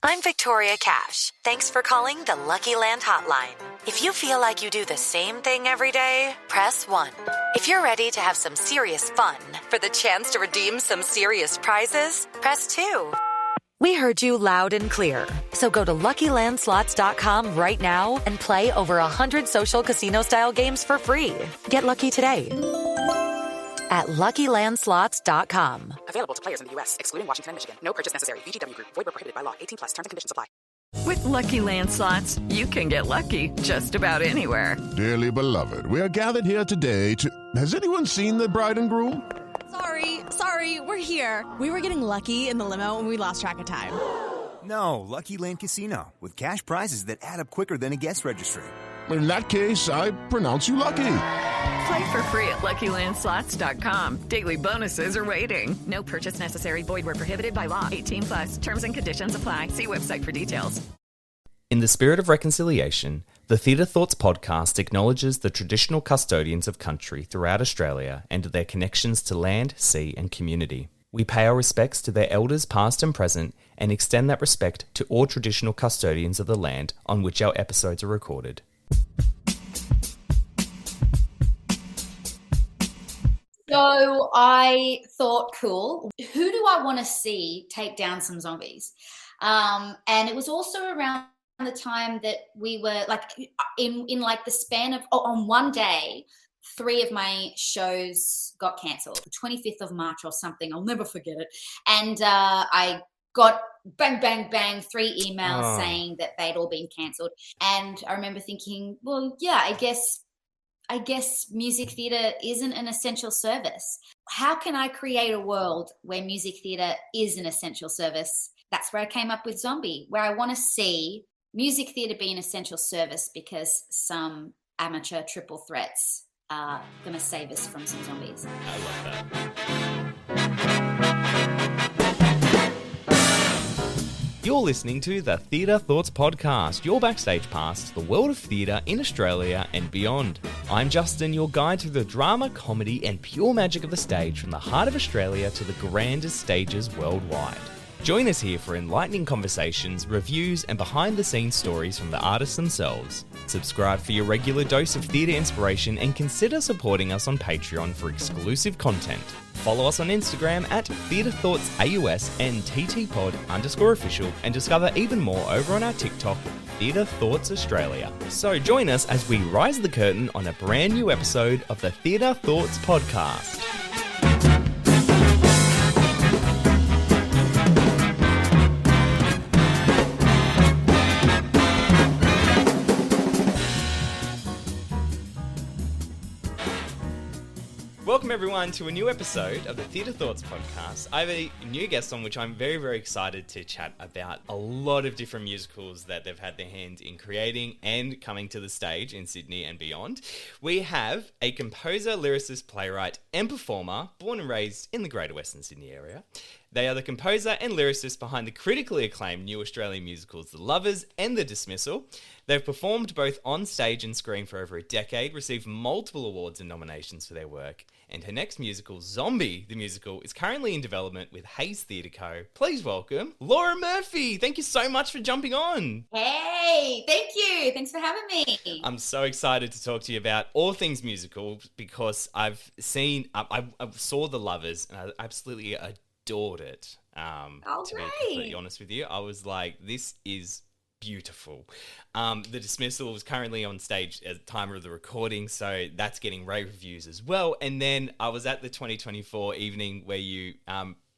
I'm Victoria Cash. Thanks for calling the Lucky Land Hotline. If you feel like you do the same thing every day, press 1. If you're ready to have some serious fun for the chance to redeem some serious prizes, press 2. We heard you loud and clear. So go to LuckyLandSlots.com right now and play over 100 social casino-style games for free. Get lucky today at LuckyLandSlots.com. Available to players in the U.S., excluding Washington and Michigan. No purchase necessary. VGW Group. Void where prohibited by law. 18+. Terms and conditions apply. With Lucky Land Slots, you can get lucky just about anywhere. Dearly beloved, we are gathered here today to... Has anyone seen the bride and groom? Sorry, we're here. We were getting lucky in the limo and we lost track of time. No, Lucky Land Casino, with cash prizes that add up quicker than a guest registry. In that case, I pronounce you lucky. Play for free at LuckyLandSlots.com. Daily bonuses are waiting. No purchase necessary. Void where prohibited by law. 18+. Terms and conditions apply. See website for details. In the spirit of reconciliation, the Theatre Thoughts podcast acknowledges the traditional custodians of country throughout Australia and their connections to land, sea and community. We pay our respects to their elders past and present and extend that respect to all traditional custodians of the land on which our episodes are recorded. So I thought, cool, who do I want to see take down some zombies? And it was also around the time that we were like in like the span of, on one day, 3 of my shows got cancelled, the 25th of March or something. I'll never forget it. And I got bang, bang, bang, 3 emails saying that they'd all been cancelled. And I remember thinking, well, yeah, I guess music theatre isn't an essential service. How can I create a world where music theatre is an essential service? That's where I came up with Zombie, where I want to see music theatre be an essential service because some amateur triple threats are going to save us from some zombies. I love that. You're listening to the Theatre Thoughts podcast, your backstage pass to the world of theatre in Australia and beyond. I'm Justin, your guide through the drama, comedy and pure magic of the stage from the heart of Australia to the grandest stages worldwide. Join us here for enlightening conversations, reviews and behind-the-scenes stories from the artists themselves. Subscribe for your regular dose of theatre inspiration and consider supporting us on Patreon for exclusive content. Follow us on Instagram at TheatreThoughtsAUS and TTPod_official and discover even more over on our TikTok, Theatre Thoughts Australia. So join us as we rise the curtain on a brand new episode of the Theatre Thoughts podcast. Welcome everyone to a new episode of the Theatre Thoughts podcast. I have a new guest on which I'm very, very excited to chat about a lot of different musicals that they've had their hands in creating and coming to the stage in Sydney and beyond. We have a composer, lyricist, playwright and performer born and raised in the Greater Western Sydney area. They are the composer and lyricist behind the critically acclaimed new Australian musicals The Lovers and The Dismissal. They've performed both on stage and screen for over a decade, received multiple awards and nominations for their work, and her next musical, Zombie, the musical, is currently in development with Hayes Theatre Co. Please welcome Laura Murphy. Thank you so much for jumping on. Hey, thank you. Thanks for having me. I'm so excited to talk to you about all things musical because I've seen, I saw The Lovers and I absolutely adored it. To be completely honest with you, I was like, this is beautiful. The Dismissal was currently on stage at the time of the recording, so that's getting rave reviews as well. And then I was at the 2024 evening where you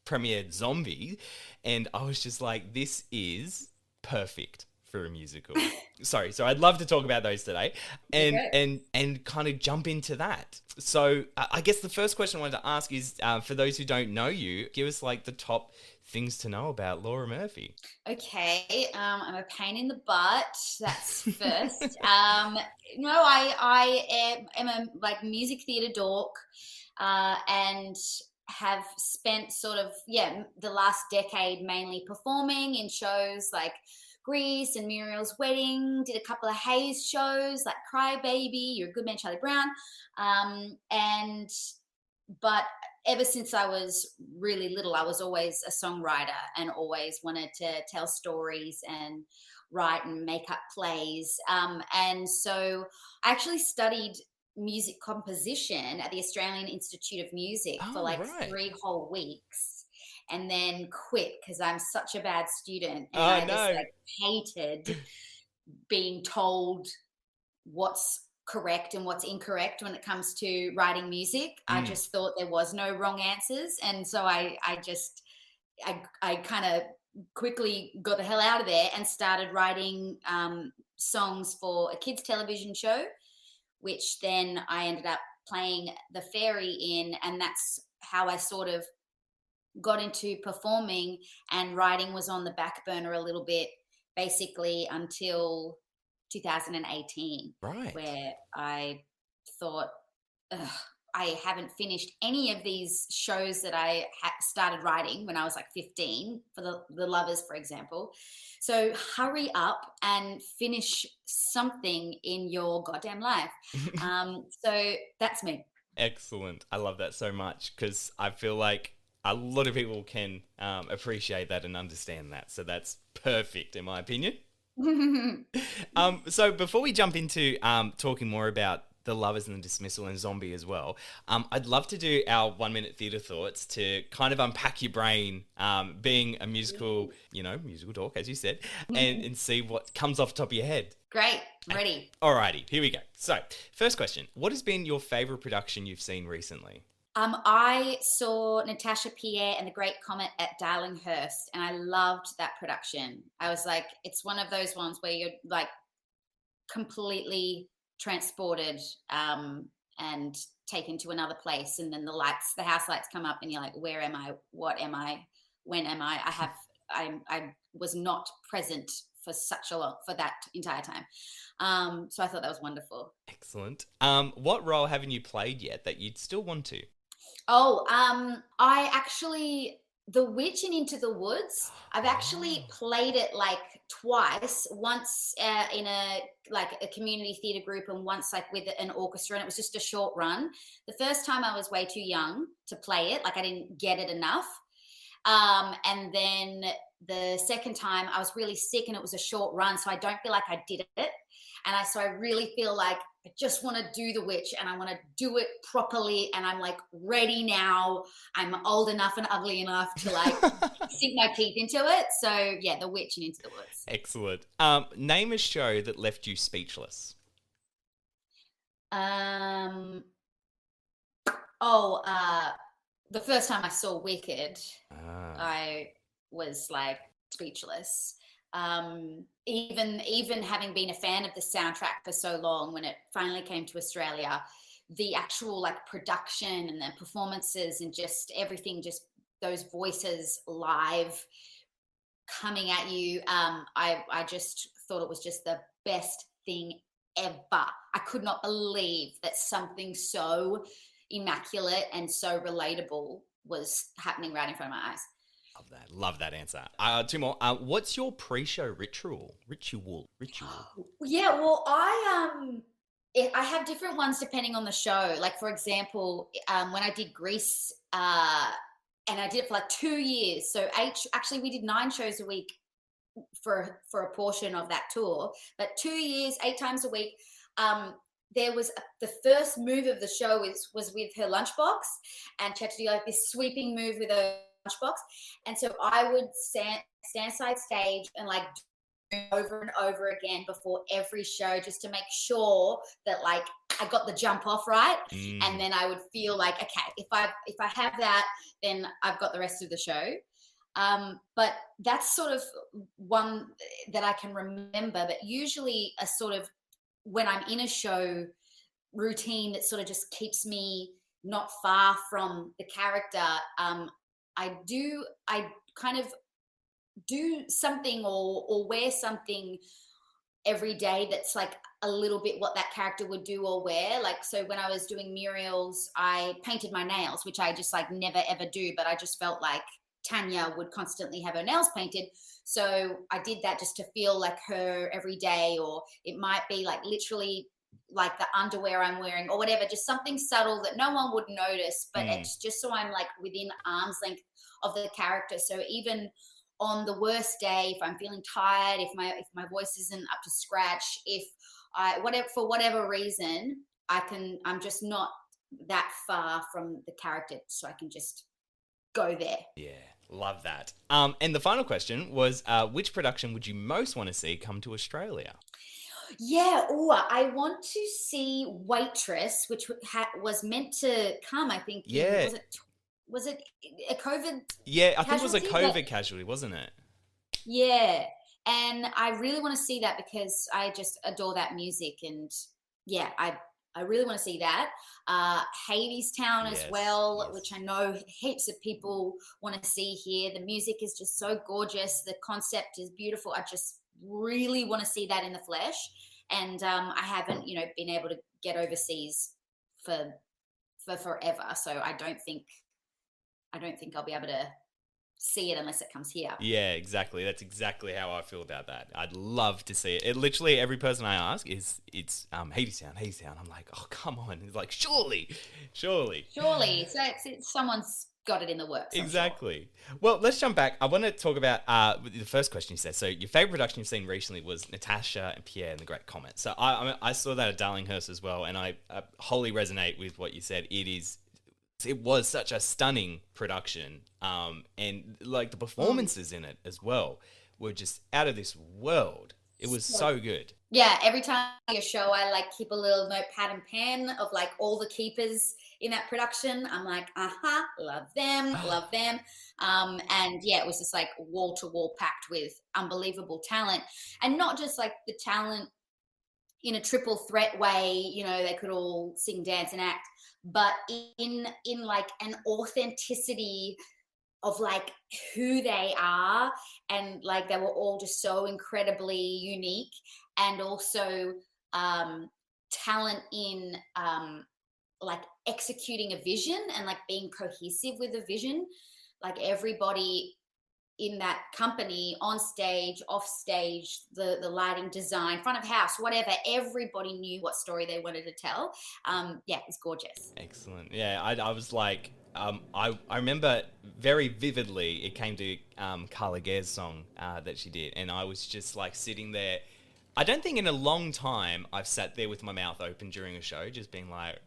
premiered Zombie, and I was just like, this is perfect for a musical. Sorry, so I'd love to talk about those today and kind of jump into that. So I guess the first question I wanted to ask is, for those who don't know you, give us like the top things to know about Laura Murphy. Okay, I'm a pain in the butt. That's first. No, I am a like music theatre dork, and have spent sort of the last decade mainly performing in shows like Grease and Muriel's Wedding. Did a couple of Hayes shows like Cry Baby, You're a Good Man, Charlie Brown, but ever since I was really little, I was always a songwriter and always wanted to tell stories and write and make up plays. And so I actually studied music composition at the Australian Institute of Music for like 3 whole weeks, and then quit because I'm such a bad student. And just like hated being told what's correct and what's incorrect when it comes to writing music. I just thought there was no wrong answers. And so I kind of quickly got the hell out of there and started writing songs for a kids television show, which then I ended up playing the fairy in. And that's how I sort of got into performing, and writing was on the back burner a little bit, basically until 2018, where I thought, I haven't finished any of these shows that I started writing when I was like 15 for the Lovers, for example. So hurry up and finish something in your goddamn life. So that's me. Excellent. I love that so much, because I feel like a lot of people can appreciate that and understand that. So that's perfect, in my opinion. So before we jump into talking more about the Lovers and the Dismissal and Zombie as well, I'd love to do our 1 minute theatre thoughts to kind of unpack your brain, being a musical, musical talk, as you said, and see what comes off the top of your head. Great. Ready. Alrighty, here we go. So first question, what has been your favourite production you've seen recently? I saw Natasha Pierre and the Great Comet at Darlinghurst, and I loved that production. I was like, it's one of those ones where you're like completely transported and taken to another place, and then the house lights come up and you're like, where am I? What am I? When am I? I was not present for that entire time. So I thought that was wonderful. Excellent. What role haven't you played yet that you'd still want to? I actually, The Witch and Into the Woods, I've actually played it like twice, once in a community theatre group, and once like with an orchestra, and it was just a short run. The first time I was way too young to play it, like I didn't get it enough. And then the second time I was really sick and it was a short run, so I don't feel like I did it. And so I really feel like I just want to do The Witch, and I want to do it properly, and I'm like ready now. I'm old enough and ugly enough to like sink my teeth into it. So yeah, The Witch and Into the Woods. Excellent. Name a show that left you speechless. The first time I saw Wicked, I was like speechless. Even having been a fan of the soundtrack for so long, when it finally came to Australia, the actual like production and the performances and just everything, just those voices live coming at you, I just thought it was just the best thing ever. I could not believe that something so immaculate and so relatable was happening right in front of my eyes. Love that answer. 2 more. What's your pre-show ritual? Yeah, well, I have different ones depending on the show. Like, for example, when I did Grease, and I did it for like 2 years. So actually we did 9 shows a week for a portion of that tour. But 2 years, 8 times a week. There was the first move of the show was with her lunchbox, and she had to do like this sweeping move with her lunchbox, and so I would stand side stage and like do over and over again before every show, just to make sure that like I got the jump off right. And then I would feel like, okay, if I have that, then I've got the rest of the show. But that's sort of one that I can remember. But usually a sort of, when I'm in a show routine that sort of just keeps me not far from the character, I kind of do something or wear something every day that's like a little bit what that character would do or wear. Like, so when I was doing Muriel's, I painted my nails, which I just like never ever do, but I just felt like Tanya would constantly have her nails painted. So I did that just to feel like her every day. Or it might be like literally like the underwear I'm wearing or whatever, just something subtle that no one would notice, but it's just so I'm like within arm's length of the character. So even on the worst day, if I'm feeling tired, if my voice isn't up to scratch, if for whatever reason, I'm just not that far from the character, so I can just go there. Yeah, love that. And the final question was, which production would you most want to see come to Australia? Yeah, I want to see Waitress, which was meant to come, I think. Yeah. Was it a COVID? Yeah, I think it was a casualty? COVID casualty, wasn't it? Yeah, and I really want to see that because I just adore that music, and yeah, I really want to see that. Hadestown as well, which I know heaps of people want to see here. The music is just so gorgeous. The concept is beautiful. I just really want to see that in the flesh. And I haven't, been able to get overseas for forever. So I don't think I'll be able to see it unless it comes here. Yeah, exactly. That's exactly how I feel about that. I'd love to see it. It literally, every person I ask it's Hadestown. I'm like, oh, come on. It's like, surely. So it's someone's got it in the works. Exactly. Sure. Well, let's jump back. I want to talk about the first question you said. So your favorite production you've seen recently was Natasha and Pierre and the Great Comet. So I saw that at Darlinghurst as well, and I wholly resonate with what you said. It was such a stunning production, and like the performances in it as well were just out of this world. It was so good. Yeah, every time I see a show, I like keep a little notepad and pen of like all the keepers in that production. I'm like, love them. And yeah, it was just like wall to wall packed with unbelievable talent, and not just like the talent in a triple threat way. They could all sing, dance, and act, but in like an authenticity of like who they are, and like they were all just so incredibly unique, and also talent in like executing a vision and like being cohesive with a vision. Like everybody in that company, on stage, off stage, the lighting design, front of house, whatever, everybody knew what story they wanted to tell. Yeah, it's gorgeous. Excellent. Yeah, I was like, I remember very vividly it came to Carla Gare's song that she did, and I was just like sitting there. I don't think in a long time I've sat there with my mouth open during a show, just being like,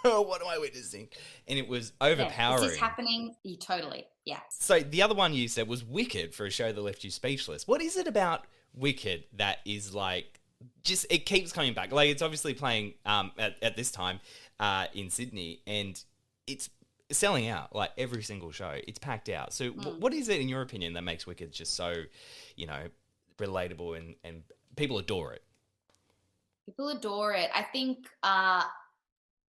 what am I witnessing? And it was overpowering. Yeah, is this happening? Totally, yeah. So the other one you said was Wicked, for a show that left you speechless. What is it about Wicked that is like, just, it keeps coming back? Like, it's obviously playing at this time in Sydney, and it's selling out like every single show. It's packed out. So what is it, in your opinion, that makes Wicked just so, relatable and people adore it? People adore it. I think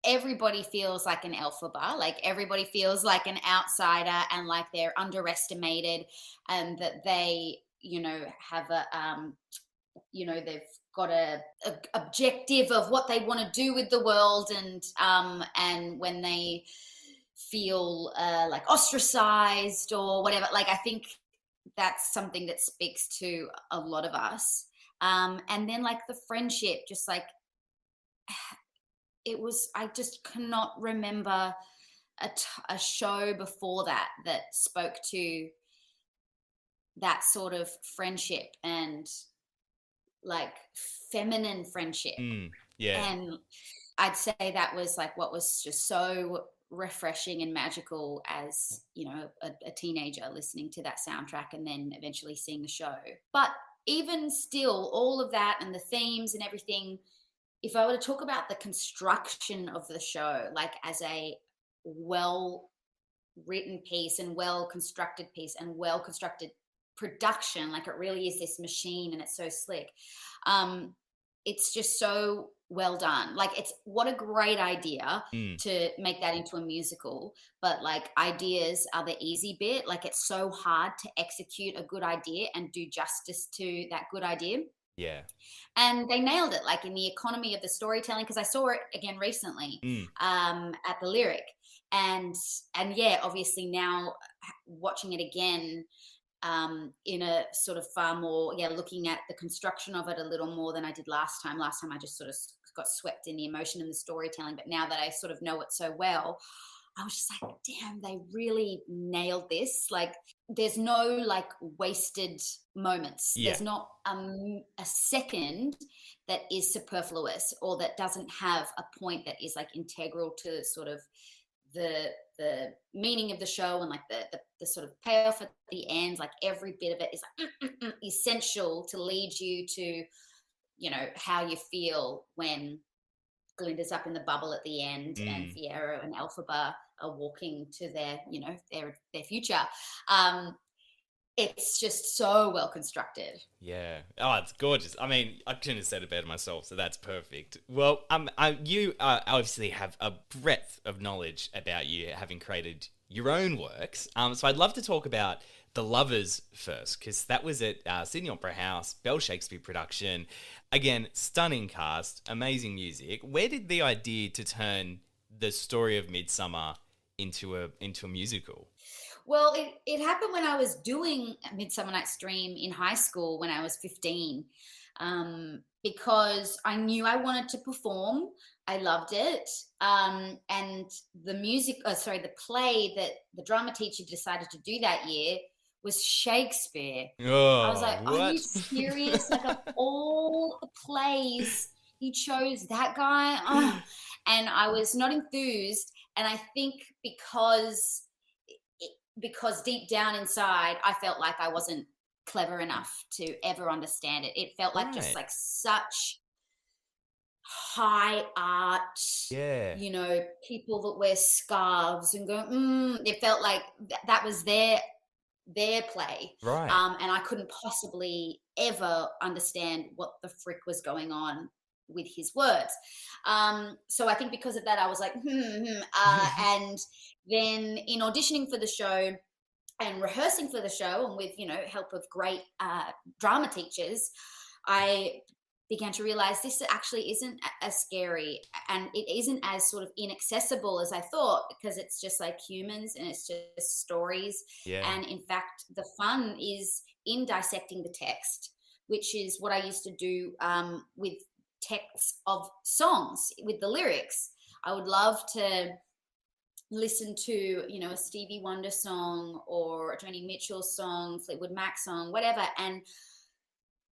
everybody feels like an alphabet, like everybody feels like an outsider and like they're underestimated, and that they, have they've got a objective of what they want to do with the world, and when they feel like ostracized or whatever, like I think that's something that speaks to a lot of us. And then like the friendship, just like I just cannot remember a show before that spoke to that sort of friendship and like feminine friendship. Yeah. And I'd say that was like what was just so refreshing and magical as, a teenager listening to that soundtrack and then eventually seeing the show. But even still, all of that and the themes and everything, if I were to talk about the construction of the show, like as a well-written piece and well-constructed piece and well-constructed production, like it really is this machine and it's so slick. It's just so well done. Like what a great idea to make that into a musical, but like ideas are the easy bit. Like it's so hard to execute a good idea and do justice to that good idea. Yeah. And they nailed it, like in the economy of the storytelling, because I saw it again recently at the Lyric. And yeah, obviously now watching it again, in a sort of far more, looking at the construction of it a little more than I did last time. Last time I just sort of got swept in the emotion and the storytelling. But now that I sort of know it so well, I was just like, damn, they really nailed this. Like, there's no like wasted moments. Yeah. There's not a second that is superfluous or that doesn't have a point that is like integral to sort of the meaning of the show and like the sort of payoff at the end. Like every bit of it is like essential to lead you to, how you feel when Glinda's up in the bubble at the end and Fiero and Elphaba are walking to their, their future. It's just so well constructed. Yeah. Oh, it's gorgeous. I mean, I couldn't have said it better myself, so that's perfect. Well, you obviously have a breadth of knowledge about you, having created your own works. So I'd love to talk about The Lovers first, because that was at Sydney Opera House, Bell Shakespeare production. Again, stunning cast, amazing music. Where did the idea to turn the story of Midsummer into a musical? Well, it happened when I was doing Midsummer Night's Dream in high school when I was 15, because I knew I wanted to perform. I loved it. And the play that the drama teacher decided to do that year was Shakespeare. Oh, I was like, what? Are you serious? Like, of all the plays, he chose that guy? Oh. And I was not enthused. And I think because deep down inside, I felt like I wasn't clever enough to ever understand it. It felt like just like such high art, people that wear scarves and go, it felt like that was their play. Right. And I couldn't possibly ever understand what the frick was going on with his words. So I think because of that, I was like, and then in auditioning for the show and rehearsing for the show and with, help of great drama teachers, I began to realize this actually isn't as scary and it isn't as sort of inaccessible as I thought, because it's just like humans and it's just stories. Yeah. And in fact, the fun is in dissecting the text, which is what I used to do with texts of songs, with the lyrics. I would love to listen to, a Stevie Wonder song or a Joni Mitchell song, Fleetwood Mac song, whatever. And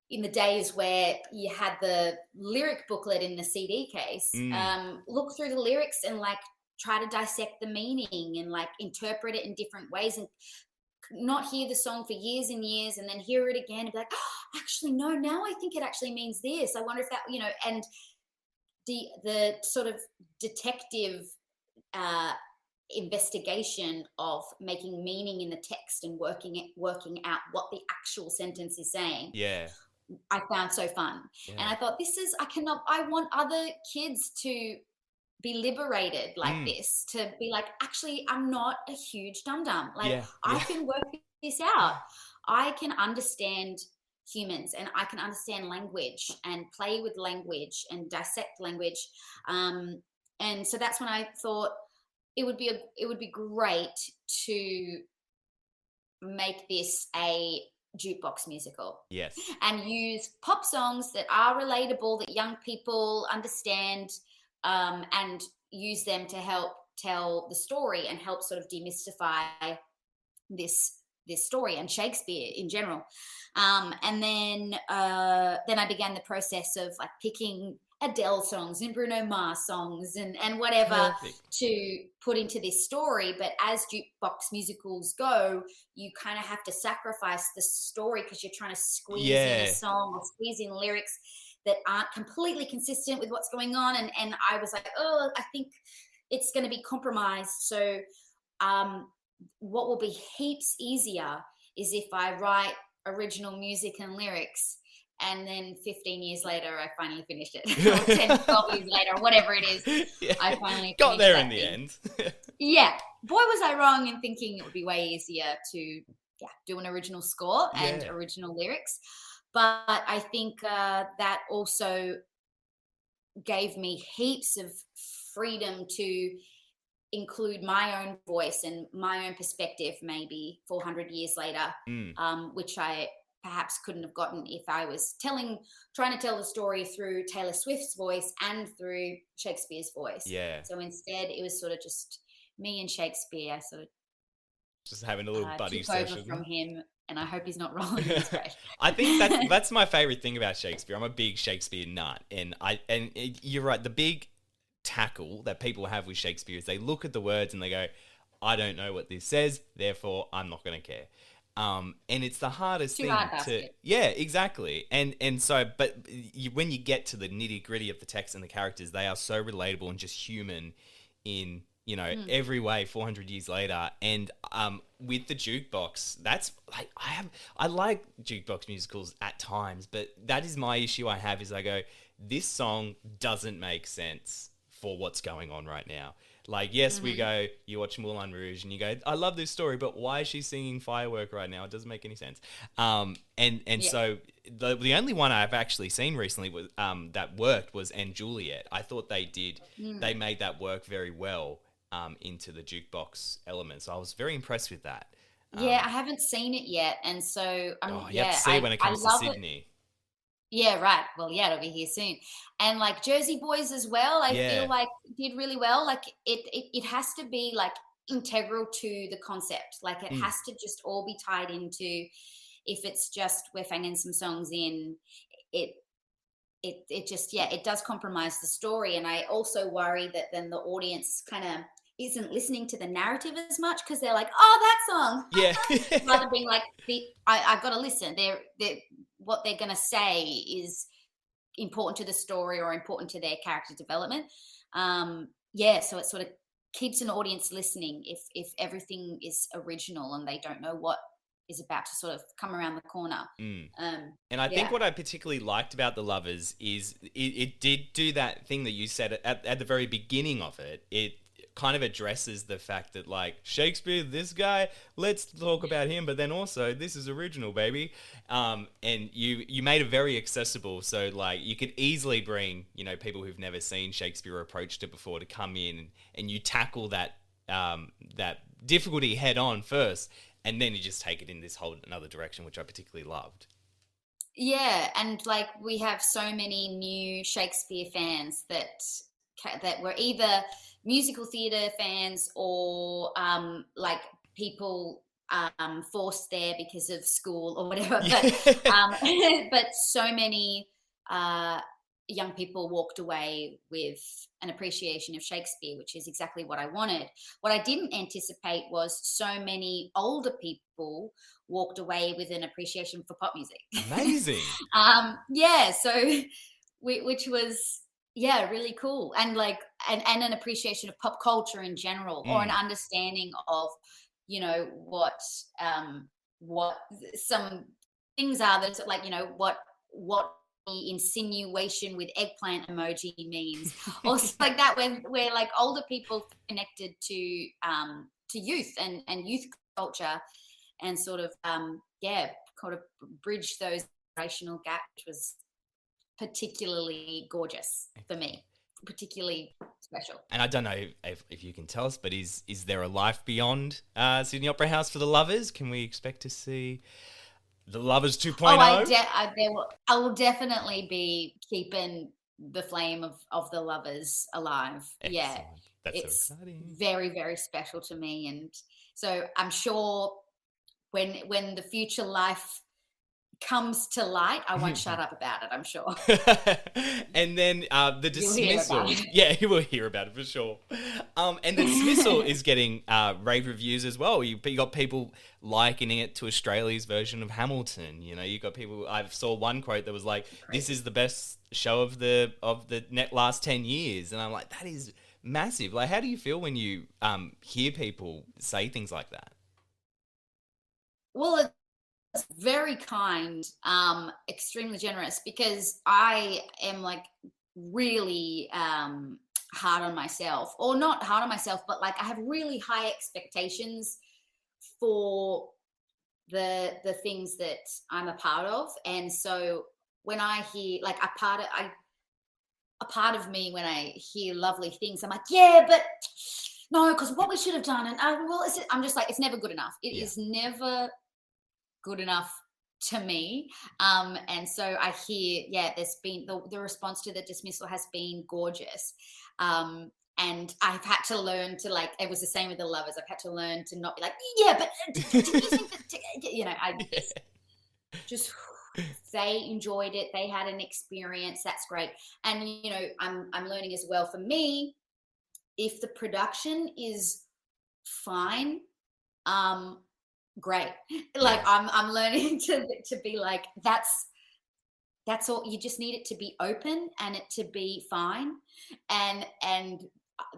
in the days where you had the lyric booklet in the CD case, look through the lyrics and like try to dissect the meaning and like interpret it in different ways and not hear the song for years and years and then hear it again and be like, oh, actually, no, now I think it actually means this. I wonder if that, and the sort of detective investigation of making meaning in the text and working out what the actual sentence is saying. Yeah. I found so fun. Yeah. And I thought, I want other kids to be liberated like this, to be like, actually, I'm not a huge dum-dum. Like, I can work this out. I can understand humans and I can understand language and play with language and dissect language. And so that's when I thought it would be great to make this a jukebox musical. Yes. And use pop songs that are relatable, that young people understand, and use them to help tell the story and help sort of demystify this story and Shakespeare in general. And then I began the process of like picking Adele songs and Bruno Mars songs and whatever to put into this story. But as jukebox musicals go, you kind of have to sacrifice the story because you're trying to squeeze in a song or squeeze in lyrics that aren't completely consistent with what's going on. And I was like, oh, I think it's going to be compromised. So what will be heaps easier is if I write original music and lyrics, and then 15 years later, I finally finished it. Or 10, 12 years later, whatever it is, I finally got there in the thing. end. Yeah. Boy, was I wrong in thinking it would be way easier to do an original score and original lyrics. But I think that also gave me heaps of freedom to include my own voice and my own perspective maybe 400 years later, which I perhaps couldn't have gotten if I was trying to tell the story through Taylor Swift's voice and through Shakespeare's voice. Yeah. So instead it was sort of just me and Shakespeare. I sort of just having a little buddy took session over from him, and I hope he's not wrong. He's great. I think that's my favorite thing about Shakespeare. I'm a big Shakespeare nut, and you're right. The big tackle that people have with Shakespeare is they look at the words and they go, "I don't know what this says, therefore I'm not going to care." And it's the hardest thing to, yeah, exactly. And so, but when you get to the nitty gritty of the text and the characters, they are so relatable and just human in, you know, every way 400 years later. And with the jukebox, that's like, I like jukebox musicals at times, but that is my issue I have is I go, this song doesn't make sense for what's going on right now. Like, yes, we go, you watch Moulin Rouge and you go, I love this story, but why is she singing Firework right now? It doesn't make any sense. So the only one I've actually seen recently was, that worked was And Juliet. I thought they made that work very well into the jukebox element. So I was very impressed with that. Yeah, I haven't seen it yet. And so, you have to see it when it comes to Sydney. Yeah, right. Well, yeah, it'll be here soon. And like Jersey Boys as well, I feel like did really well. Like it has to be like integral to the concept. Like it has to just all be tied into, if it's just we're fanging some songs in, it just, it does compromise the story. And I also worry that then the audience kind of isn't listening to the narrative as much because they're like, oh, that song. Yeah. Rather being like, I got to listen. What they're going to say is important to the story or important to their character development. So it sort of keeps an audience listening if everything is original and they don't know what is about to sort of come around the corner. And I think what I particularly liked about The Lovers is it did do that thing that you said at the very beginning of it. It kind of addresses the fact that, like, Shakespeare, this guy, let's talk about him, but then also this is original, baby. And you made it very accessible, so like you could easily bring, you know, people who've never seen Shakespeare or approached it before to come in and you tackle that difficulty head on first, and then you just take it in this whole another direction, which I particularly loved. Yeah, and like we have so many new Shakespeare fans that were either musical theatre fans or like people forced there because of school or whatever. But so many young people walked away with an appreciation of Shakespeare, which is exactly what I wanted. What I didn't anticipate was so many older people walked away with an appreciation for pop music. Amazing. So which was really cool, and like and an appreciation of pop culture in general, or an understanding of, you know, what some things are that's like, you know, what the insinuation with eggplant emoji means, or stuff like that, where like older people connected to youth and youth culture, and sort of kind of bridge those generational gaps, which was particularly gorgeous for me, particularly special. And I don't know if you can tell us, but is there a life beyond Sydney Opera House for The Lovers? Can we expect to see The Lovers 2.0? I will definitely be keeping the flame of The Lovers alive. Excellent. Yeah, it's so exciting. Very, very special to me, and so I'm sure when the future life comes to light, I won't shut up about it, I'm sure. And then the Dismissal. Yeah, you will hear about it for sure. And the Dismissal is getting rave reviews as well. You got people likening it to Australia's version of Hamilton. You know, you got people. I saw one quote that was like, "This is the best show of the last 10 years," and I'm like, that is massive. Like, how do you feel when you hear people say things like that? Well, it's very kind, extremely generous, because I am like really hard on myself, or not hard on myself, but like I have really high expectations for the things that I'm a part of. And so when I hear like a part of me, when I hear lovely things, I'm like, yeah, but no, because what we should have done, and I'm just like, it's never good enough. It is never good enough to me. And so I hear, there's been the response to the dismissal has been gorgeous. And I've had to learn to, like, it was the same with the lovers. I've had to learn to not be like, but do you think that, I just they enjoyed it. They had an experience. That's great. And, I'm learning as well, for me, if the production is fine, great. Like I'm learning to be like, that's all. You just need it to be open and it to be fine. And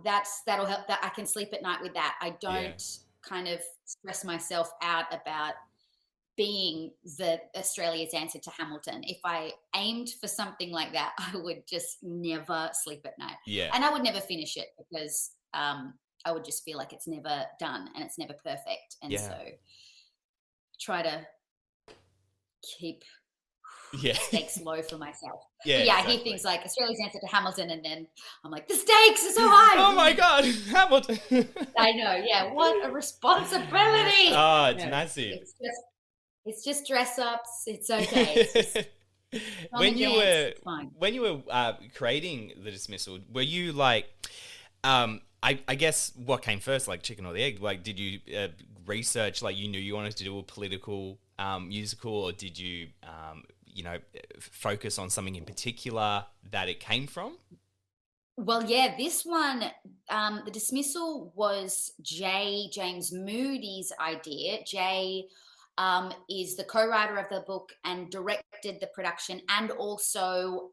that'll help. That I can sleep at night with that. I don't kind of stress myself out about being the Australia's answer to Hamilton. If I aimed for something like that, I would just never sleep at night. Yeah. And I would never finish it because I would just feel like it's never done and it's never perfect. And so try to keep stakes low for myself. I hear things like Australia's answer to Hamilton, and then I'm like, the stakes are so high. Oh my God, Hamilton. I know, what a responsibility. Oh, it's massive. It's just dress ups. It's okay. It's just when you were creating the dismissal, were you like, I guess what came first, like chicken or the egg? Like, did you research, like you knew you wanted to do a political musical, or did you, focus on something in particular that it came from? Well, this one, the dismissal was James Moody's idea. Jay is the co-writer of the book and directed the production, and also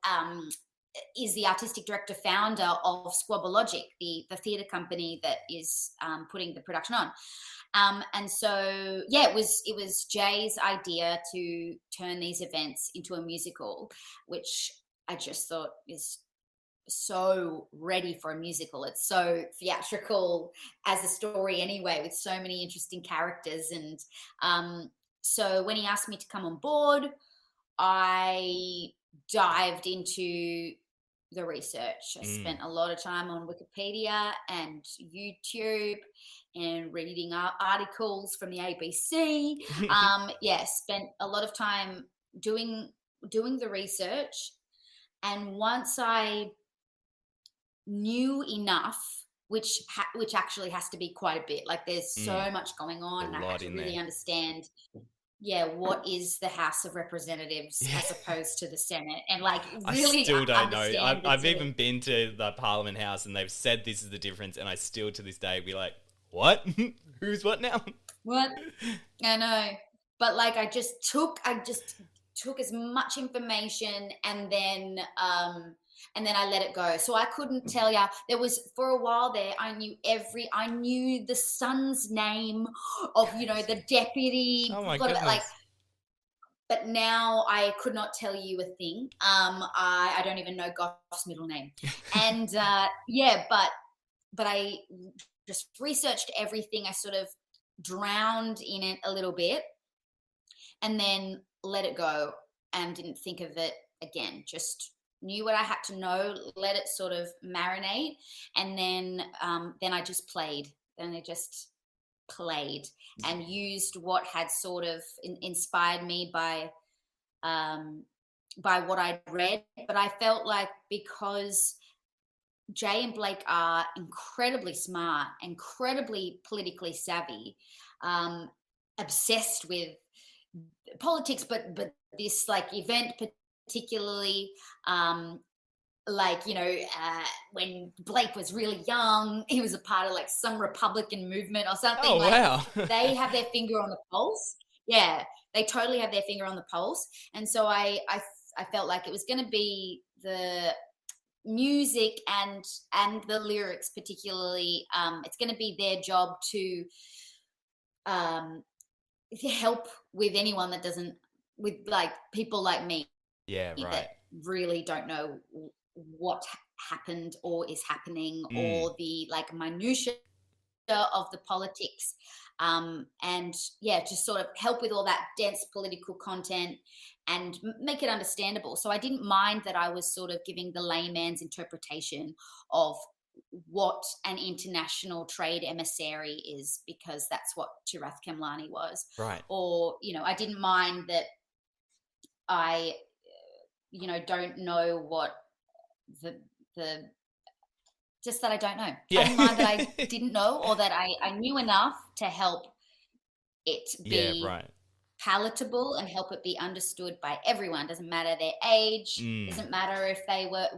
is the artistic director, founder of Squabblelogic, the theatre company that is putting the production on. And so, it was Jay's idea to turn these events into a musical, which I just thought is so ready for a musical. It's so theatrical as a story anyway, with so many interesting characters. And so when he asked me to come on board, I dived into the research. I spent a lot of time on Wikipedia and YouTube and reading articles from the ABC. Spent a lot of time doing the research. And once I knew enough, which actually has to be quite a bit, like there's so much going on, and I had to really understand what is the House of Representatives as opposed to the Senate, and like really I still don't know. I've even been to the Parliament House and they've said this is the difference, and I still to this day be like, what? Who's what now? What? I know, but like I just took as much information, and then I let it go. So I couldn't tell you. There was, for a while there, I knew the son's name of, the deputy. Oh my goodness. But now I could not tell you a thing. I don't even know Goff's middle name. And but I just researched everything. I sort of drowned in it a little bit and then let it go and didn't think of it again. Just knew what I had to know, let it sort of marinate, and then I just played. Then I just played and used what had sort of inspired me by what I'd read. But I felt like, because Jay and Blake are incredibly smart, incredibly politically savvy, obsessed with politics, but this like event particularly, when Blake was really young, he was a part of like some Republican movement or something. Oh, wow. They have their finger on the pulse. Yeah, they totally have their finger on the pulse. And so I felt like it was going to be the music and the lyrics particularly. It's going to be their job to help with anyone that doesn't, with like people like me. Yeah, right. That really don't know what happened or is happening, or the like minutiae of the politics, and just sort of help with all that dense political content and make it understandable. So I didn't mind that I was sort of giving the layman's interpretation of what an international trade emissary is, because that's what Tirath Kemlani was. Right. Or, I didn't mind that I, don't know what the just that I don't know. Yeah. I didn't mind that I didn't know, or that I knew enough to help it be palatable and help it be understood by everyone. Doesn't matter their age. Doesn't matter if they were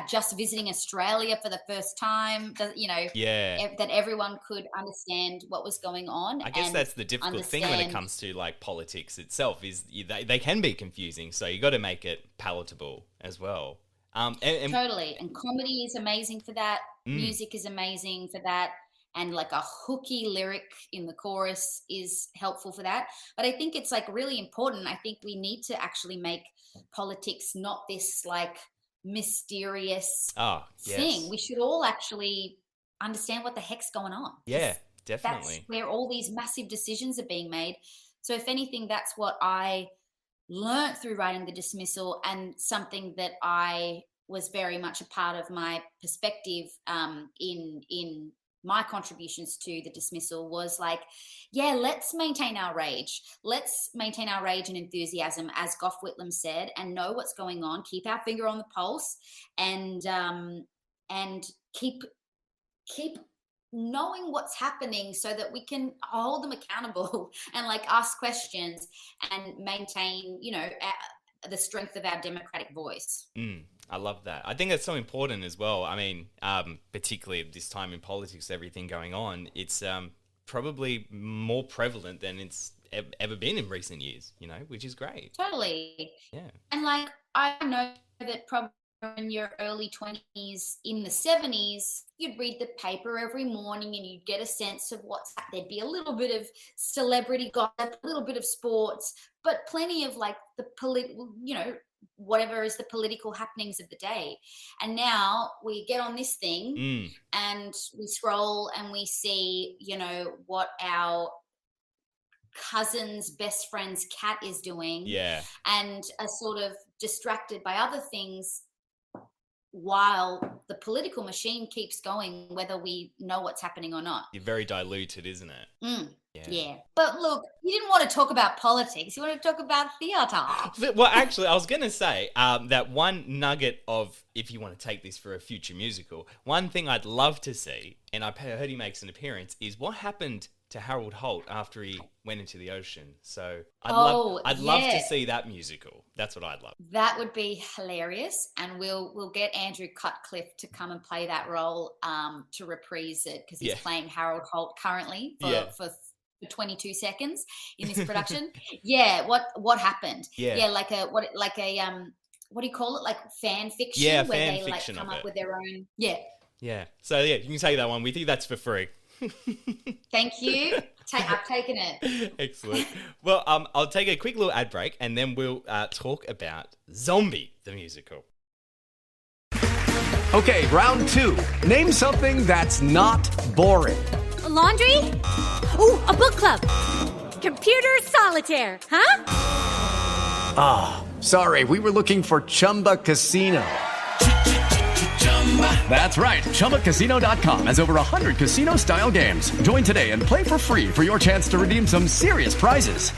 just visiting Australia for the first time. That everyone could understand what was going on. I guess that's the difficult thing when it comes to like politics itself, is they can be confusing. So you got to make it palatable as well. Totally. And comedy is amazing for that. Music is amazing for that. And like a hooky lyric in the chorus is helpful for that. But I think it's like really important. I think we need to actually make politics not this like mysterious thing. We should all actually understand what the heck's going on. Yeah, definitely. That's where all these massive decisions are being made. So if anything, that's what I learned through writing The Dismissal, and something that I was very much a part of my perspective in my contributions to The Dismissal was like, let's maintain our rage. Let's maintain our rage and enthusiasm, as Gough Whitlam said, and know what's going on. Keep our finger on the pulse, and keep knowing what's happening, so that we can hold them accountable and like ask questions and maintain, the strength of our democratic voice. I love that. I think that's so important as well. I mean, particularly at this time in politics, everything going on, it's probably more prevalent than it's ever been in recent years, which is great. Totally. Yeah. And like, I know that probably in your early 20s, in the 70s, you'd read the paper every morning and you'd get a sense of there'd be a little bit of celebrity gossip, a little bit of sports, but plenty of like the whatever is the political happenings of the day. And now we get on this thing and we scroll and we see, what our cousin's best friend's cat is doing. Yeah. And are sort of distracted by other things while the political machine keeps going, whether we know what's happening or not. You're very diluted, isn't it? Yeah. But look, you didn't want to talk about politics. You want to talk about theatre. Well, actually, I was going to say that one nugget of, if you want to take this for a future musical, one thing I'd love to see, and I heard he makes an appearance, is what happened to Harold Holt after he went into the ocean. So I'd love to see that musical. That's what I'd love. That would be hilarious, and we'll get Andrew Cutcliffe to come and play that role to reprise it, because he's playing Harold Holt currently for 22 seconds in this production. What happened? Like a what do you call it? Like fan fiction, where they like come up with their own. So you can take that one with you. That's for free. Thank you. I've taken it. Excellent. Well, I'll take a quick little ad break, and then we'll talk about Zombie, the musical. Okay, round 2. Name something that's not boring. A laundry? Ooh, a book club. Computer solitaire, huh? Ah, sorry, we were looking for Chumba Casino. That's right. ChumbaCasino.com has over 100 casino-style games. Join today and play for free for your chance to redeem some serious prizes.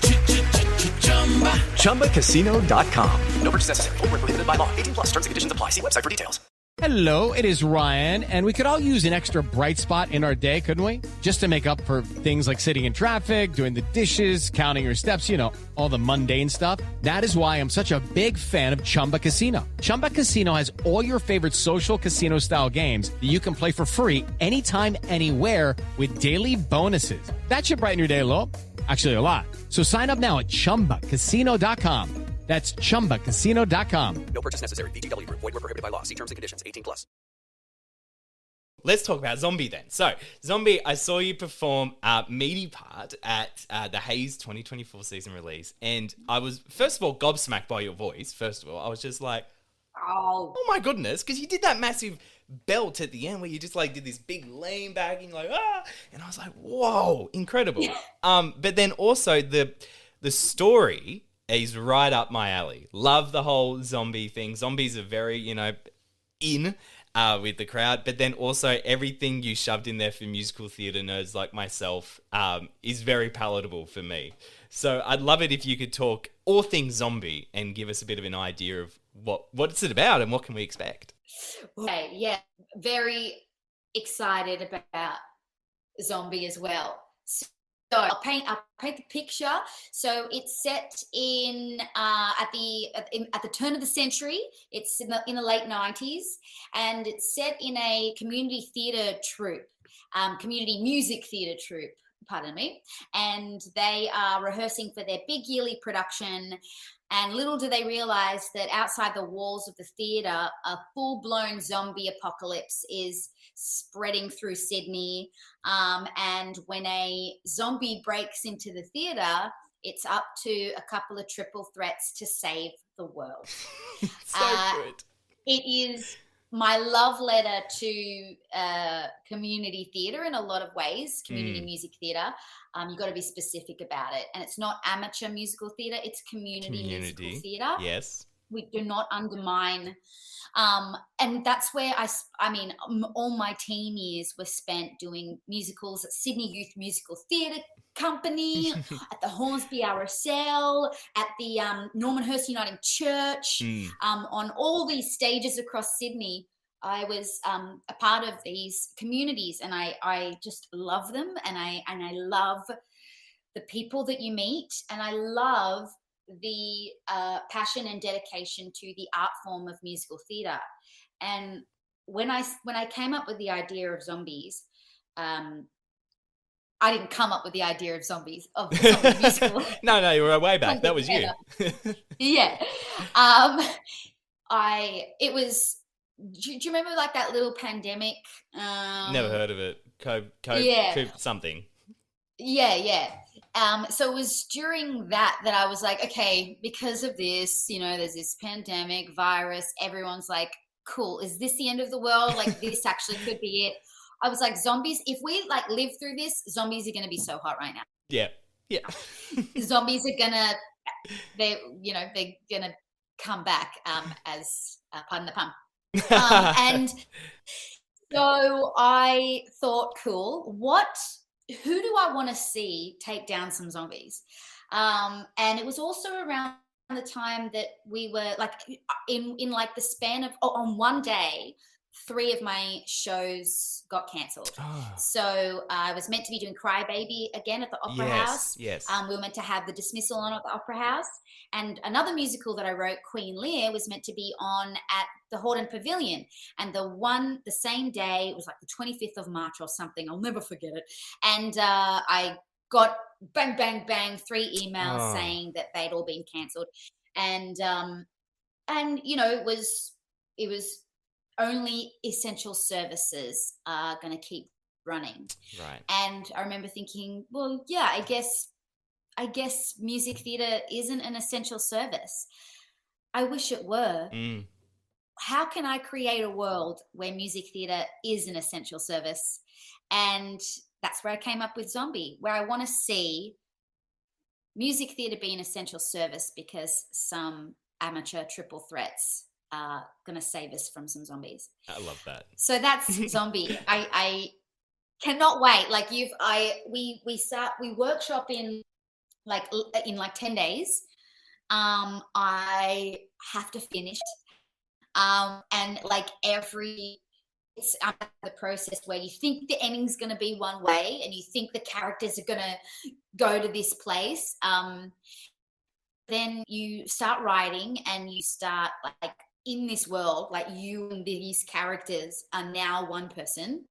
ChumbaCasino.com. No purchase necessary. Void where prohibited by law. 18+. Terms and conditions apply. See website for details. Hello, it is Ryan, and we could all use an extra bright spot in our day, couldn't we? Just to make up for things like sitting in traffic, doing the dishes, counting your steps, all the mundane stuff. That is why I'm such a big fan of Chumba Casino. Chumba Casino has all your favorite social casino-style games that you can play for free anytime, anywhere with daily bonuses. That should brighten your day a little. Actually, a lot. So sign up now at ChumbaCasino.com. That's ChumbaCasino.com. No purchase necessary. VGW Group. Void where prohibited by law. See terms and conditions. 18+. Let's talk about Zombie then. So, Zombie, I saw you perform Meaty Part at the Haze 2024 season release, and I was, first of all, gobsmacked by your voice. First of all, I was just like, oh my goodness, because you did that massive belt at the end where you just like did this big lean back and you're like, and I was like, whoa, incredible. But then also the story is right up my alley. Love the whole zombie thing. Zombies are very, in. with the crowd, but then also everything you shoved in there for musical theatre nerds like myself is very palatable for me. So I'd love it if you could talk all things zombie and give us a bit of an idea of what it's about and what can we expect. Okay, yeah, very excited about zombie as well. So I'll paint the picture. So it's set in at the turn of the century. It's in the late 90s, and it's set in a community theatre troupe, community music theatre troupe. Pardon me. And they are rehearsing for their big yearly production. And little do they realize that outside the walls of the theatre, a full-blown zombie apocalypse is spreading through Sydney. And when a zombie breaks into the theatre, it's up to a couple of triple threats to save the world. Good. It is my love letter to community theatre in a lot of ways, community music theatre. You've got to be specific about it. And it's not amateur musical theatre, it's community musical theatre. Yes. We do not undermine. And that's where I mean, all my teen years were spent doing musicals at Sydney Youth Musical Theatre Company, at the Hornsby RSL, at the Norman Hurst Uniting Church, on all these stages across Sydney. I was a part of these communities, and I just love them, and I love the people that you meet, and I love the passion and dedication to the art form of musical theatre. And when I came up with the idea of zombies, I didn't come up with the idea of zombies of the zombie musical. No, you were way back. That was you. Yeah. It was. Do you remember like that little pandemic? Never heard of it. COVID something. Yeah. So it was during that I was like, okay, because of this, there's this pandemic virus. Everyone's like, cool. Is this the end of the world? Like this actually could be it. I was like, zombies, if we like live through this, zombies are going to be so hot right now. Yeah. Zombies are they're going to come back as, pardon the pun. And so I thought, cool, who do I want to see take down some zombies? And it was also around the time that we were like in like the span of, on one day, 3 of my shows got cancelled. So I was meant to be doing Crybaby again at the Opera House. Yes. We were meant to have the Dismissal on at the Opera House. And another musical that I wrote, Queen Lear, was meant to be on at the Hordern Pavilion. And the same day, it was like the 25th of March or something. I'll never forget it. And I got bang, bang, bang, 3 emails saying that they'd all been cancelled. And it was only essential services are going to keep running. Right. And I remember thinking, well, yeah, I guess music theatre isn't an essential service. I wish it were. How can I create a world where music theatre is an essential service? And that's where I came up with Zombie, where I want to see music theatre be an essential service because some amateur triple threats are going to save us from some zombies. I love that. So that's Zombie. I cannot wait. Like we workshop in 10 days. I have to finish. And like it's the process where you think the ending's going to be one way and you think the characters are going to go to this place. Then you start writing and you start like in this world, like you and these characters are now one person,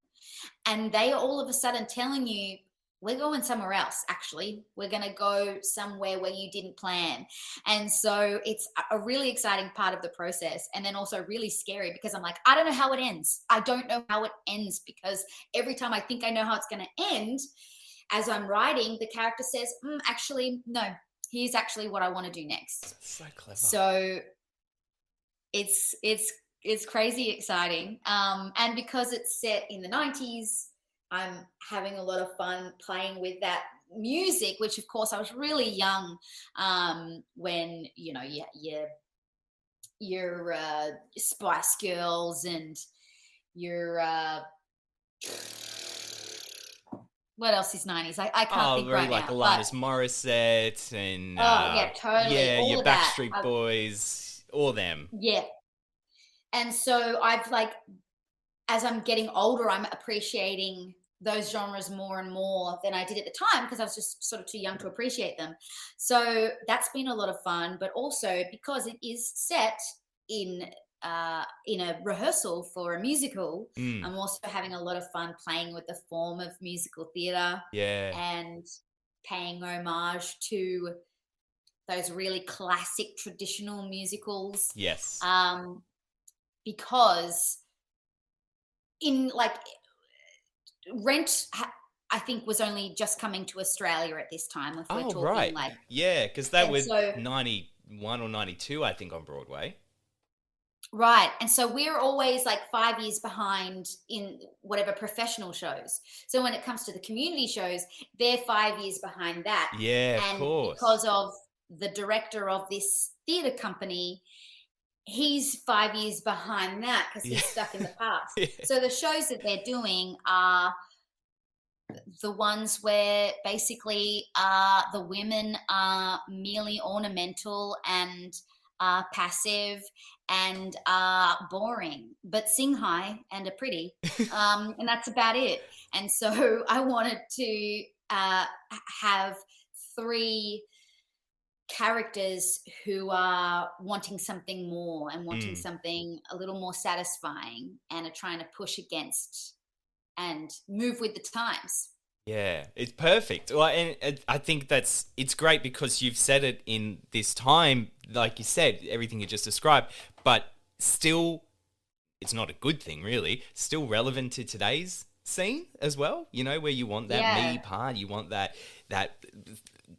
and they are all of a sudden telling you, we're going somewhere else, actually. We're going to go somewhere where you didn't plan. And so it's a really exciting part of the process, and then also really scary because I'm like, I don't know how it ends. I don't know how it ends because every time I think I know how it's going to end, as I'm writing, the character says, actually, no, here's actually what I want to do next. That's so clever. So it's crazy exciting. And because it's set in the 90s, I'm having a lot of fun playing with that music, which of course I was really young when, your Spice Girls and, your what else is 90s? I can't think right like now. Alanis Morissette and yeah, totally. yeah, all your of that. Backstreet Boys, all them. Yeah. And so I've like, as I'm getting older, I'm appreciating those genres more and more than I did at the time because I was just sort of too young to appreciate them. So that's been a lot of fun, but also because it is set in a rehearsal for a musical, I'm also having a lot of fun playing with the form of musical theatre and paying homage to those really classic traditional musicals. Yes. Because in like Rent, I think was only just coming to Australia at this time. If we're talking right. Like, yeah, because that was 91 or 92, I think, on Broadway. Right. And so we're always like 5 years behind in whatever professional shows. So when it comes to the community shows, they're 5 years behind that. Yeah, and of course. Because of the director of this theatre company, he's 5 years behind that because he's stuck in the past. So the shows that they're doing are the ones where basically the women are merely ornamental and passive and boring, but sing high and are pretty. And that's about it. And so I wanted to have 3 characters who are wanting something more and wanting something a little more satisfying and are trying to push against and move with the times. Yeah, it's perfect. Well, and I think it's great because you've said it in this time, like you said, everything you just described, but still, it's not a good thing, really. Still relevant to today's scene as well, you know, where you want that me part, you want that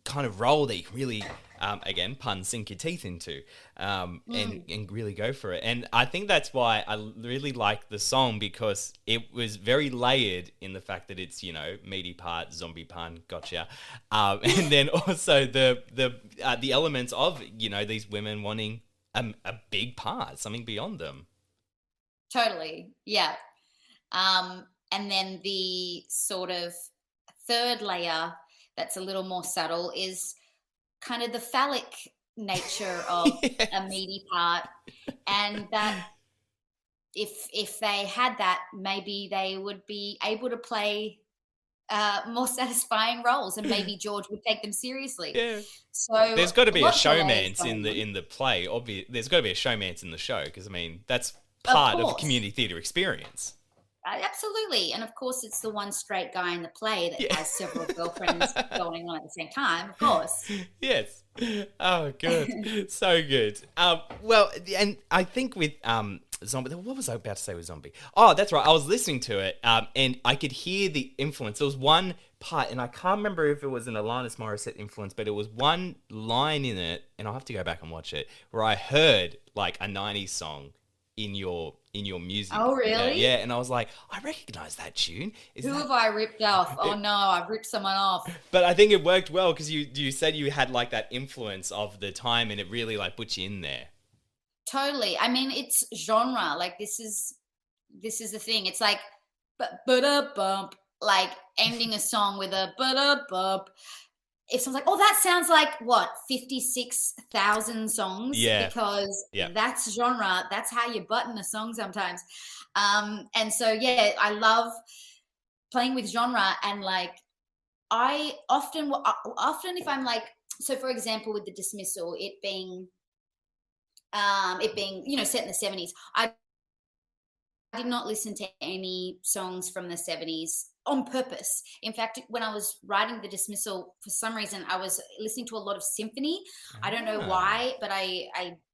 kind of role that you can really, again, pun, sink your teeth into, and really go for it. And I think that's why I really like the song, because it was very layered in the fact that it's, you know, meaty part, zombie pun, gotcha. And then also the elements of, you know, these women wanting a big part, something beyond them. Totally, yeah. And then the sort of third layer that's a little more subtle is kind of the phallic nature of a meaty part, and that if they had that, maybe they would be able to play more satisfying roles, and maybe George would take them seriously. Yeah. So there's got to be a showmance in the play. There's got to be a showmance in the show, because I mean that's part of a community theatre experience. Absolutely. And of course, it's the one straight guy in the play that has several girlfriends going on at the same time, of course. Yes. Oh, good. So good. Well, and I think with Zombie, what was I about to say with Zombie? Oh, that's right. I was listening to it, and I could hear the influence. There was one part, and I can't remember if it was an Alanis Morissette influence, but it was one line in it, and I'll have to go back and watch it, where I heard like a 90s song in your music. Oh, really? Yeah, and I was like, I recognize that tune. Have I ripped off? Oh no, I've ripped someone off. But I think it worked well because you said you had like that influence of the time, and it really like put you in there. Totally. I mean, it's genre. Like this is the thing. It's like ba-da-bump, like ending a song with a ba-da-bump. If someone's like, oh, that sounds like what, 56,000 songs? Yeah. Because that's genre. That's how you button a song sometimes. And so, yeah, I love playing with genre. And like, I often if I'm like, so for example, with the Dismissal, it being, you know, set in the 70s, I did not listen to any songs from the 70s on purpose. In fact, when I was writing the Dismissal, for some reason, I was listening to a lot of symphony. I don't know why, but I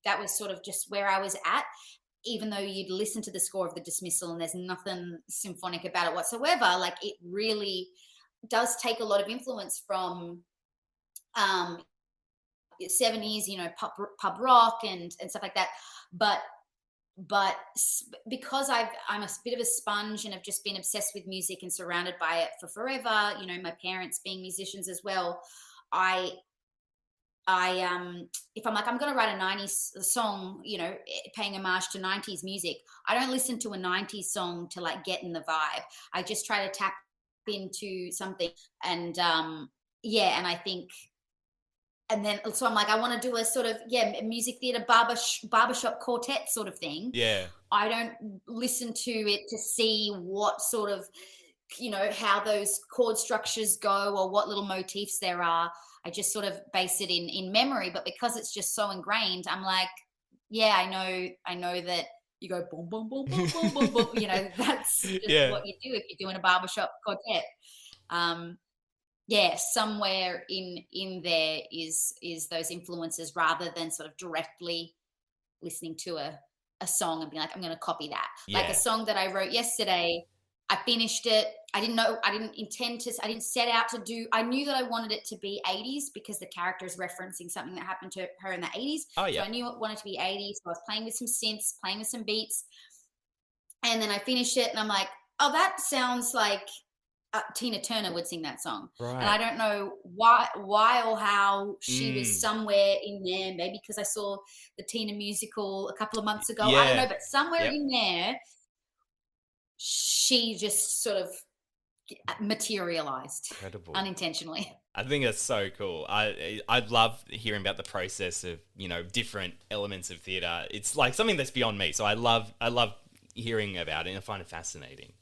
that was sort of just where I was at, even though you'd listen to the score of the Dismissal and there's nothing symphonic about it whatsoever. Like, it really does take a lot of influence from 70s, you know, pub rock and stuff like that. But because I'm a bit of a sponge and have just been obsessed with music and surrounded by it for forever, you know, my parents being musicians as well, I if I'm like, I'm going to write a 90s song, you know, paying homage to 90s music, I don't listen to a 90s song to like get in the vibe. I just try to tap into something. And and I think, and then so I'm like, I want to do a sort of music theater barbershop quartet sort of thing. Yeah, I don't listen to it to see what sort of, you know, how those chord structures go or what little motifs there are. I just sort of base it in memory, but because it's just so ingrained, I'm like, yeah, I know that you go boom, boom, boom, boom, boom, boom, boom. You know, that's just what you do if you're doing a barbershop quartet. Somewhere in there is those influences rather than sort of directly listening to a song and being like, I'm going to copy that. Yeah. Like a song that I wrote yesterday, I finished it. I didn't set out to do, I knew that I wanted it to be 80s because the character is referencing something that happened to her in the 80s. Oh, yeah. So I knew it wanted to be 80s. So I was playing with some synths, playing with some beats. And then I finished it and I'm like, oh, that sounds like Tina Turner would sing that song. Right. And I don't know why or how she was somewhere in there. Maybe because I saw the Tina musical a couple of months ago. I don't know, but somewhere in there, she just sort of materialized. Incredible. Unintentionally. I think that's so cool. I love hearing about the process of, you know, different elements of theatre. It's like something that's beyond me. So I love hearing about it and I find it fascinating.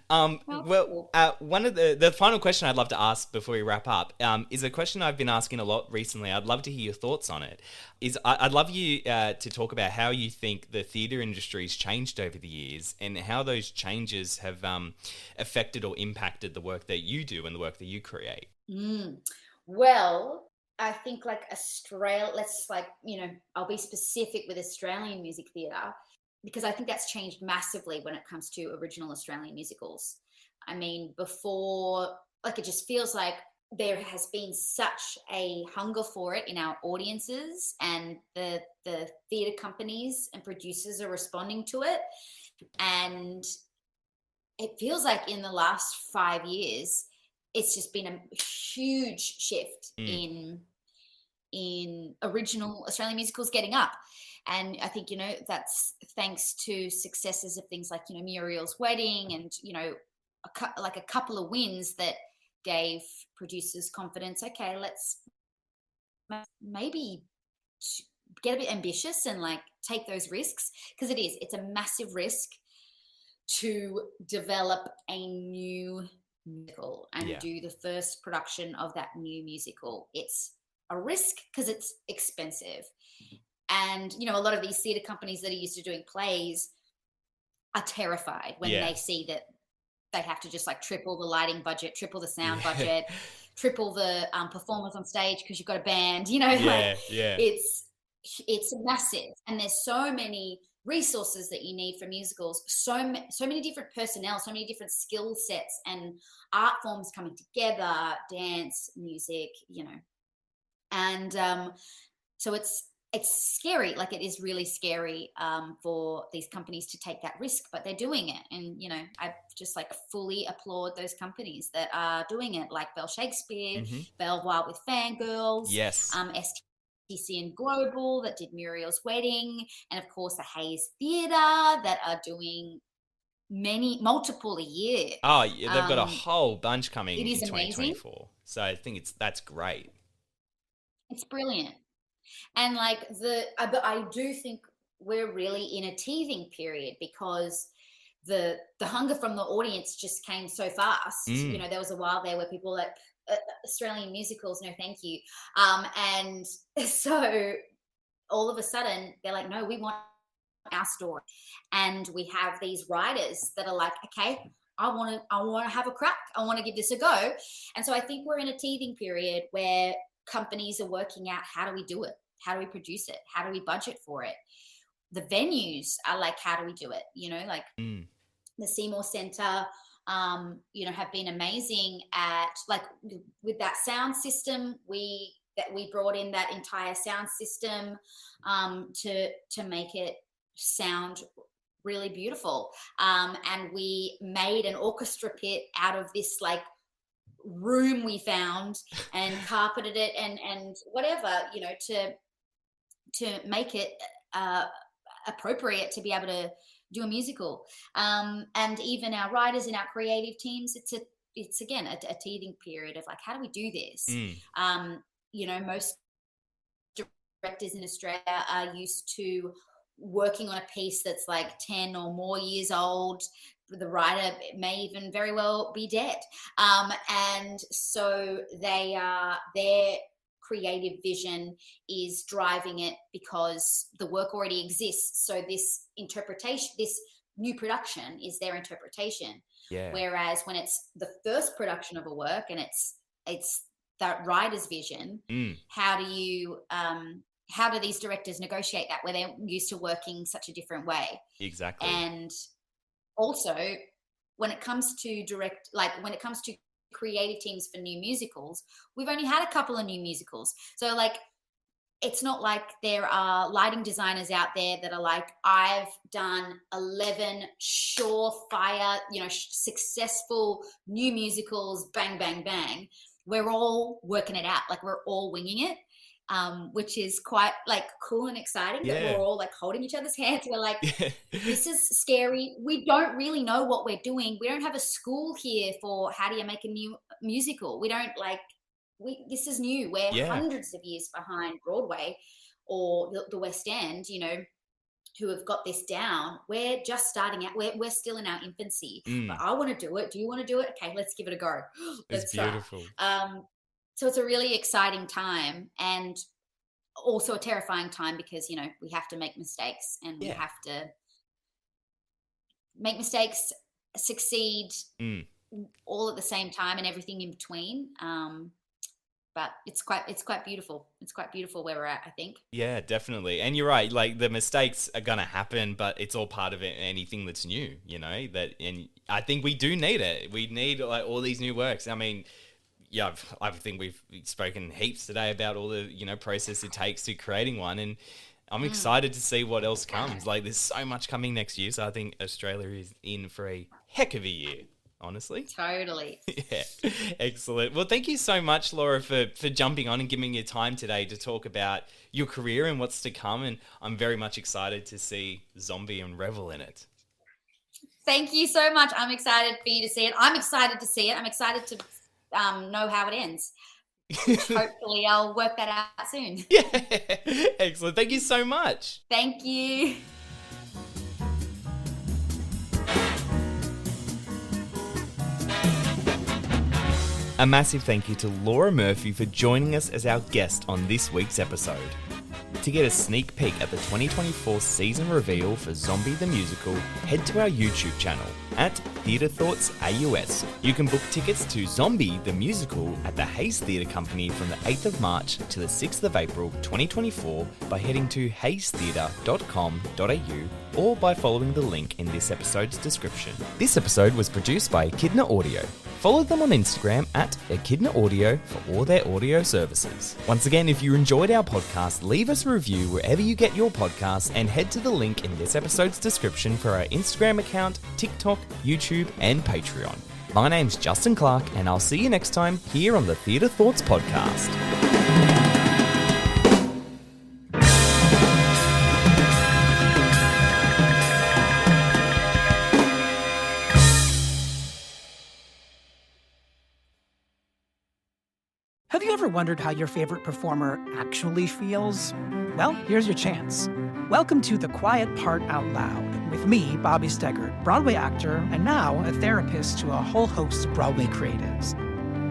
One of the final question I'd love to ask before we wrap up is a question I've been asking a lot recently. I'd love to hear your thoughts on it. I'd love you to talk about how you think the theatre industry's changed over the years and how those changes have affected or impacted the work that you do and the work that you create. Well, I think like I'll be specific with Australian music theatre, because I think that's changed massively when it comes to original Australian musicals. I mean, before, like, it just feels like there has been such a hunger for it in our audiences, and the theatre companies and producers are responding to it. And it feels like in the last 5 years, it's just been a huge shift in original Australian musicals getting up. And I think, you know, that's thanks to successes of things like, you know, Muriel's Wedding and, you know, a couple of wins that gave producers confidence. Okay, let's maybe get a bit ambitious and like take those risks, because it's a massive risk to develop a new musical and do the first production of that new musical. It's a risk because it's expensive. And, you know, a lot of these theatre companies that are used to doing plays are terrified when they see that they have to just like triple the lighting budget, triple the sound budget, triple the performers on stage because you've got a band, you know, it's massive. And there's so many resources that you need for musicals, so many different personnel, so many different skill sets and art forms coming together, dance, music, you know. And so it's scary. Like, it is really scary for these companies to take that risk, but they're doing it. And, you know, I just like fully applaud those companies that are doing it, like Bell Shakespeare, Belvoir with Fangirls, STC and Global that did Muriel's Wedding, and of course the Hayes Theatre that are doing multiple a year. Oh, yeah, they've got a whole bunch coming in 2024. Amazing. So I think that's great. It's brilliant. And like but I do think we're really in a teething period, because the hunger from the audience just came so fast. You know, there was a while there where people were like, Australian musicals, no thank you. And so all of a sudden they're like, no, we want our story. And we have these writers that are like, okay, I want to have a crack. I want to give this a go. And so I think we're in a teething period where companies are working out, how do we do it? How do we produce it? How do we budget for it? The venues are like, how do we do it? You know, like the Seymour Centre, you know, have been amazing at, like, with that sound system. We brought in that entire sound system to make it sound really beautiful. And we made an orchestra pit out of this like room we found and carpeted it and whatever, you know, to make it appropriate to be able to do a musical. And even our writers and our creative teams, it's again a teething period of like, how do we do this? You know, most directors in Australia are used to working on a piece that's like 10 or more years old. The writer may even very well be dead. And so their creative vision is driving it because the work already exists. So this interpretation, this new production is their interpretation. Yeah. Whereas when it's the first production of a work and it's that writer's vision, how do these directors negotiate that where they're used to working such a different way? Exactly. And also when it comes to creative teams for new musicals, we've only had a couple of new musicals. So like, it's not like there are lighting designers out there that are like, I've done 11 surefire, you know, successful new musicals, bang, bang, bang. We're all working it out. Like we're all winging it. Which is quite like cool and exciting that we're all like holding each other's hands. We're like, this is scary. We don't really know what we're doing. We don't have a school here for how do you make a new musical. We don't this is new. We're hundreds of years behind Broadway or the West End, you know, who have got this down. We're just starting out. We're still in our infancy, but I want to do it. Do you want to do it? Okay, let's give it a go. It's beautiful. So it's a really exciting time and also a terrifying time because, you know, we have to make mistakes and we have to make mistakes, succeed all at the same time and everything in between. But it's quite beautiful. It's quite beautiful where we're at, I think. Yeah, definitely. And you're right. Like the mistakes are going to happen, but it's all part of it. Anything that's new, you know, and I think we do need it. We need like all these new works. I mean, yeah, I think we've spoken heaps today about all the, you know, process it takes to creating one. And I'm excited to see what else comes. Like there's so much coming next year. So I think Australia is in for a heck of a year, honestly. Totally. Yeah. Excellent. Well, thank you so much, Laura, for jumping on and giving your time today to talk about your career and what's to come. And I'm very much excited to see Zombie and revel in it. Thank you so much. I'm excited for you to see it. I'm excited to see it. I'm excited to know how it ends. Hopefully I'll work that out soon. Yeah. Excellent. Thank you so much. Thank you. A massive thank you to Laura Murphy for joining us as our guest on this week's episode. To get a sneak peek at the 2024 season reveal for Zombie the Musical, head to our YouTube channel at Theatre Thoughts AUS. You can book tickets to Zombie the Musical at the Hayes Theatre Company from the 8th of March to the 6th of April 2024 by heading to hayestheatre.com.au or by following the link in this episode's description. This episode was produced by Echidna Audio. Follow them on Instagram at Echidna Audio for all their audio services. Once again, if you enjoyed our podcast, leave us a review wherever you get your podcasts and head to the link in this episode's description for our Instagram account, TikTok, YouTube, and Patreon. My name's Justin Clarke, and I'll see you next time here on the Theatre Thoughts Podcast. Have you ever wondered how your favorite performer actually feels? Well, here's your chance. Welcome to The Quiet Part Out Loud with me, Bobby Steggert, Broadway actor and now a therapist to a whole host of Broadway creatives.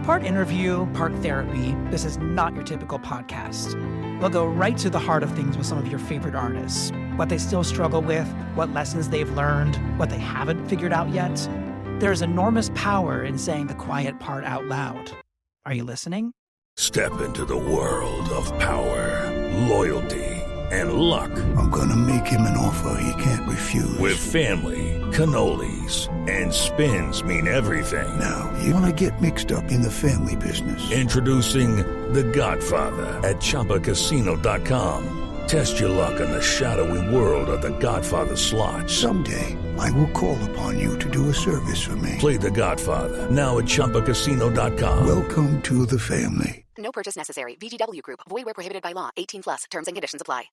Part interview, part therapy, this is not your typical podcast. We'll go right to the heart of things with some of your favorite artists, what they still struggle with, what lessons they've learned, what they haven't figured out yet. There's enormous power in saying the quiet part out loud. Are you listening? Step into the world of power, loyalty, and luck. I'm gonna make him an offer he can't refuse. With family, cannolis, and spins mean everything. Now, you wanna get mixed up in the family business. Introducing The Godfather at ChumbaCasino.com. Test your luck in the shadowy world of The Godfather slot. Someday, I will call upon you to do a service for me. Play The Godfather, now at ChumbaCasino.com. Welcome to the family. No purchase necessary. VGW Group. Void where prohibited by law. 18+. Terms and conditions apply.